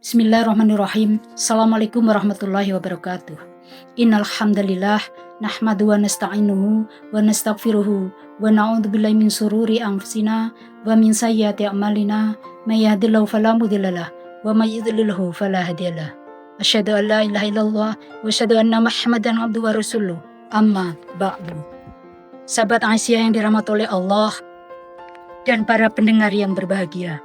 Bismillahirrahmanirrahim. Assalamualaikum warahmatullahi wabarakatuh. Innal hamdalillah nahmadu wa nasta'inuhu wa nastaghfiruhu wa na'udzubillahi min sururi anfusina wa min sayyiati a'malina may yahdihillahu fala mudhillalah wa may yudlilhu fala hadiyalah. Asyhadu an la ilaha illallah wa asyhadu anna Muhammadan abduhu wa rasuluh. Amma ba'du. Sahabat Aisyah yang dirahmati oleh Allah dan para pendengar yang berbahagia.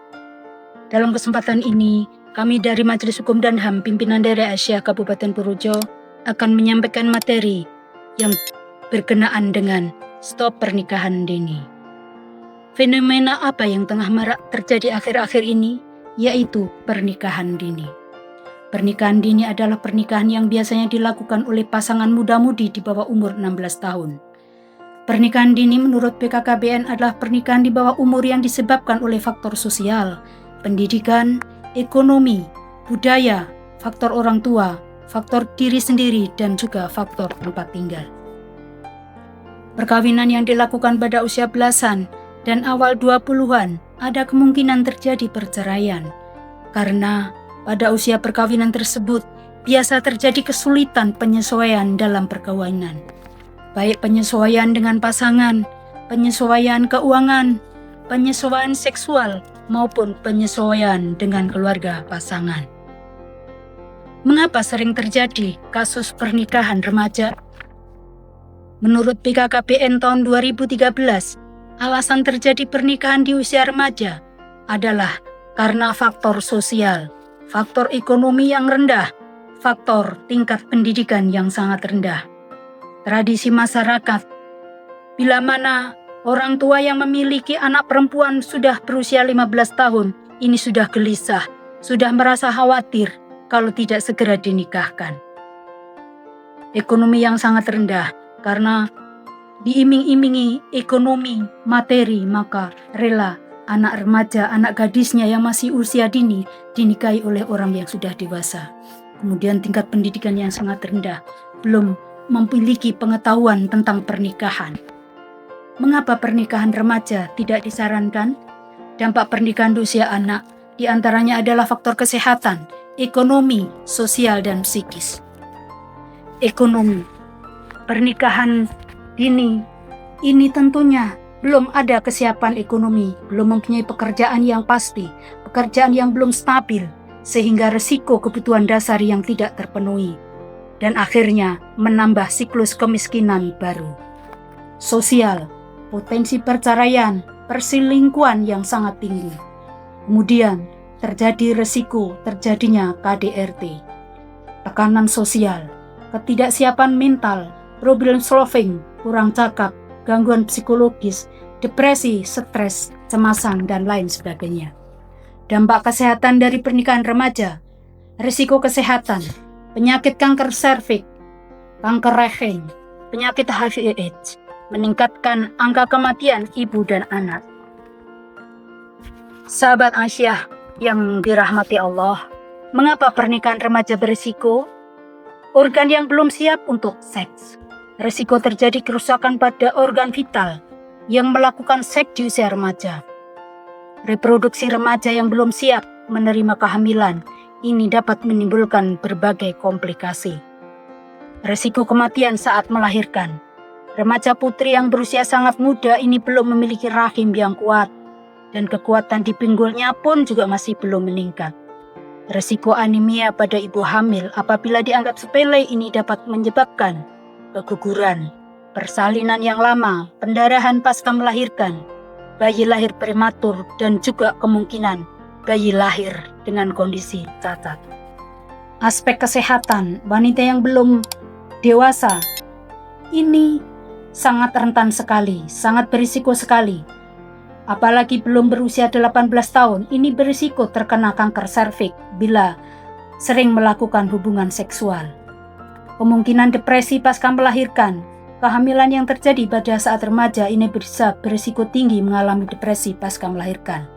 Dalam kesempatan ini, kami dari Majelis Hukum dan HAM Pimpinan Daerah Aisyah Kabupaten Purworejo akan menyampaikan materi yang berkenaan dengan stop pernikahan dini. Fenomena apa yang tengah marak terjadi akhir-akhir ini, yaitu pernikahan dini. Pernikahan dini adalah pernikahan yang biasanya dilakukan oleh pasangan muda-mudi di bawah umur 16 tahun. Pernikahan dini menurut BKKBN adalah pernikahan di bawah umur yang disebabkan oleh faktor sosial, pendidikan, ekonomi, budaya, faktor orang tua, faktor diri sendiri, dan juga faktor tempat tinggal. Perkawinan yang dilakukan pada usia belasan dan awal 20-an ada kemungkinan terjadi perceraian. Karena pada usia perkawinan tersebut biasa terjadi kesulitan penyesuaian dalam perkawinan. Baik penyesuaian dengan pasangan, penyesuaian keuangan, penyesuaian seksual, maupun penyesuaian dengan keluarga pasangan. Mengapa sering terjadi kasus pernikahan remaja? Menurut BKKBN tahun 2013, alasan terjadi pernikahan di usia remaja adalah karena faktor sosial, faktor ekonomi yang rendah, faktor tingkat pendidikan yang sangat rendah, tradisi masyarakat, bila mana orang tua yang memiliki anak perempuan sudah berusia 15 tahun, ini sudah gelisah, sudah merasa khawatir kalau tidak segera dinikahkan. Ekonomi yang sangat rendah, karena diiming-imingi ekonomi, materi, maka rela anak remaja, anak gadisnya yang masih usia dini dinikahi oleh orang yang sudah dewasa. Kemudian tingkat pendidikan yang sangat rendah, belum memiliki pengetahuan tentang pernikahan. Mengapa pernikahan remaja tidak disarankan? Dampak pernikahan di usia anak diantaranya adalah faktor kesehatan, ekonomi, sosial, dan psikis. Ekonomi. Pernikahan dini ini tentunya belum ada kesiapan ekonomi, belum mempunyai pekerjaan yang pasti, pekerjaan yang belum stabil, sehingga resiko kebutuhan dasar yang tidak terpenuhi, dan akhirnya menambah siklus kemiskinan baru. Sosial. Potensi perceraian, perselingkuhan yang sangat tinggi. Kemudian terjadi resiko terjadinya KDRT. Tekanan sosial, ketidaksiapan mental, problem solving, kurang cakap, gangguan psikologis, depresi, stres, cemasan, dan lain sebagainya. Dampak kesehatan dari pernikahan remaja, risiko kesehatan, penyakit kanker serviks, kanker rahim, penyakit HIV/AIDS, meningkatkan angka kematian ibu dan anak. Sahabat Aisyah yang dirahmati Allah, mengapa pernikahan remaja berisiko? Organ yang belum siap untuk seks. Risiko terjadi kerusakan pada organ vital yang melakukan seks di usia remaja. Reproduksi remaja yang belum siap menerima kehamilan, ini dapat menimbulkan berbagai komplikasi. Risiko kematian saat melahirkan. Remaja putri yang berusia sangat muda ini belum memiliki rahim yang kuat, dan kekuatan di pinggulnya pun juga masih belum meningkat. Risiko anemia pada ibu hamil apabila dianggap sepele ini dapat menyebabkan keguguran, persalinan yang lama, pendarahan pasca melahirkan, bayi lahir prematur, dan juga kemungkinan bayi lahir dengan kondisi cacat. Aspek kesehatan wanita yang belum dewasa ini sangat rentan sekali, sangat berisiko sekali. Apalagi belum berusia 18 tahun, ini berisiko terkena kanker serviks bila sering melakukan hubungan seksual. Kemungkinan depresi pasca melahirkan, kehamilan yang terjadi pada saat remaja ini bisa berisiko tinggi mengalami depresi pasca melahirkan.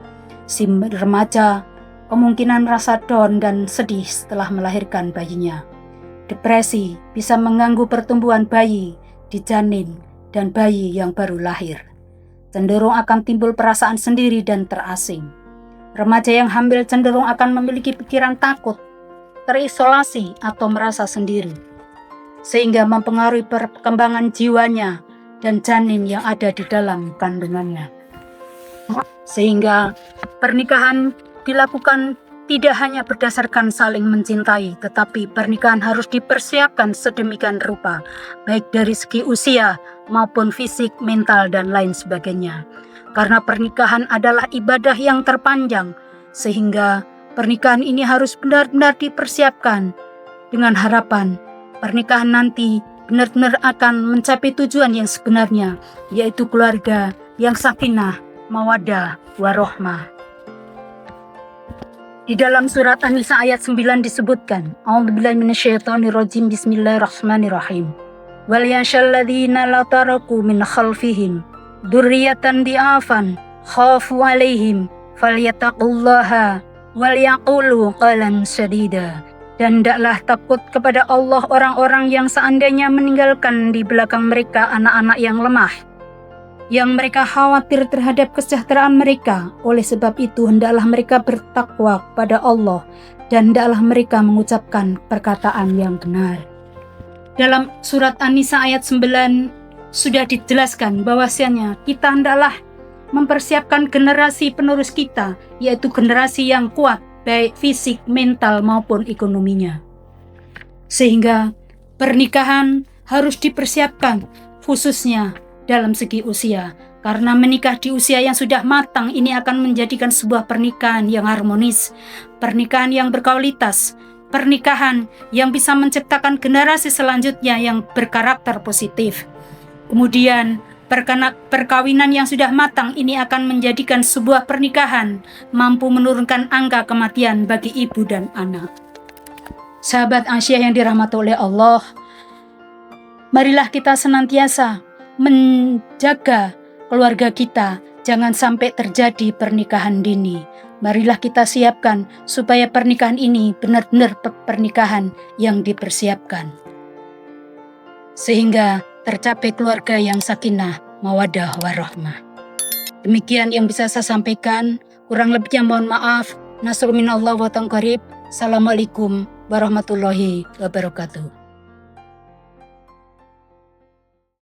Si remaja kemungkinan merasa down dan sedih setelah melahirkan bayinya. Depresi bisa mengganggu pertumbuhan bayi di janin dan bayi yang baru lahir. Cenderung akan timbul perasaan sendiri dan terasing. Remaja yang hamil cenderung akan memiliki pikiran takut, terisolasi, atau merasa sendiri, sehingga mempengaruhi perkembangan jiwanya dan janin yang ada di dalam kandungannya. Sehingga pernikahan dilakukan tidak hanya berdasarkan saling mencintai, tetapi pernikahan harus dipersiapkan sedemikian rupa, baik dari segi usia maupun fisik, mental, dan lain sebagainya. Karena pernikahan adalah ibadah yang terpanjang, sehingga pernikahan ini harus benar-benar dipersiapkan dengan harapan pernikahan nanti benar-benar akan mencapai tujuan yang sebenarnya, yaitu keluarga yang sakinah, mawaddah, warohmah. Di dalam surat An-Nisa ayat 9 disebutkan, A'udzubillahi minasyaitonirrajim, bismillahirrahmanirrahim. Wal yashalladzina la taraku min khalfihim dzurriyyatan di'afan khafu 'alaihim falyattaqullaha wal yaqulu qalan sadida. Dan hendaklah takut kepada Allah orang-orang yang seandainya meninggalkan di belakang mereka anak-anak yang lemah, yang mereka khawatir terhadap kesejahteraan mereka. Oleh sebab itu hendaklah mereka bertakwa kepada Allah dan hendaklah mereka mengucapkan perkataan yang benar. Dalam surat An-Nisa ayat 9 sudah dijelaskan bahwasanya kita hendaklah mempersiapkan generasi penerus kita, yaitu generasi yang kuat baik fisik, mental maupun ekonominya. Sehingga pernikahan harus dipersiapkan khususnya dalam segi usia, karena menikah di usia yang sudah matang ini akan menjadikan sebuah pernikahan yang harmonis, pernikahan yang berkualitas, pernikahan yang bisa menciptakan generasi selanjutnya yang berkarakter positif. Kemudian perkawinan yang sudah matang ini akan menjadikan sebuah pernikahan mampu menurunkan angka kematian bagi ibu dan anak. Sahabat Aisyah yang dirahmati oleh Allah, marilah kita senantiasa menjaga keluarga kita, jangan sampai terjadi pernikahan dini. Marilah kita siapkan supaya pernikahan ini benar-benar pernikahan yang dipersiapkan, sehingga tercapai keluarga yang sakinah, mawaddah, warohmah. Demikian yang bisa saya sampaikan. Kurang lebihnya mohon maaf. Nasrul minallah wa tangkarib. Assalamualaikum warahmatullahi wabarakatuh.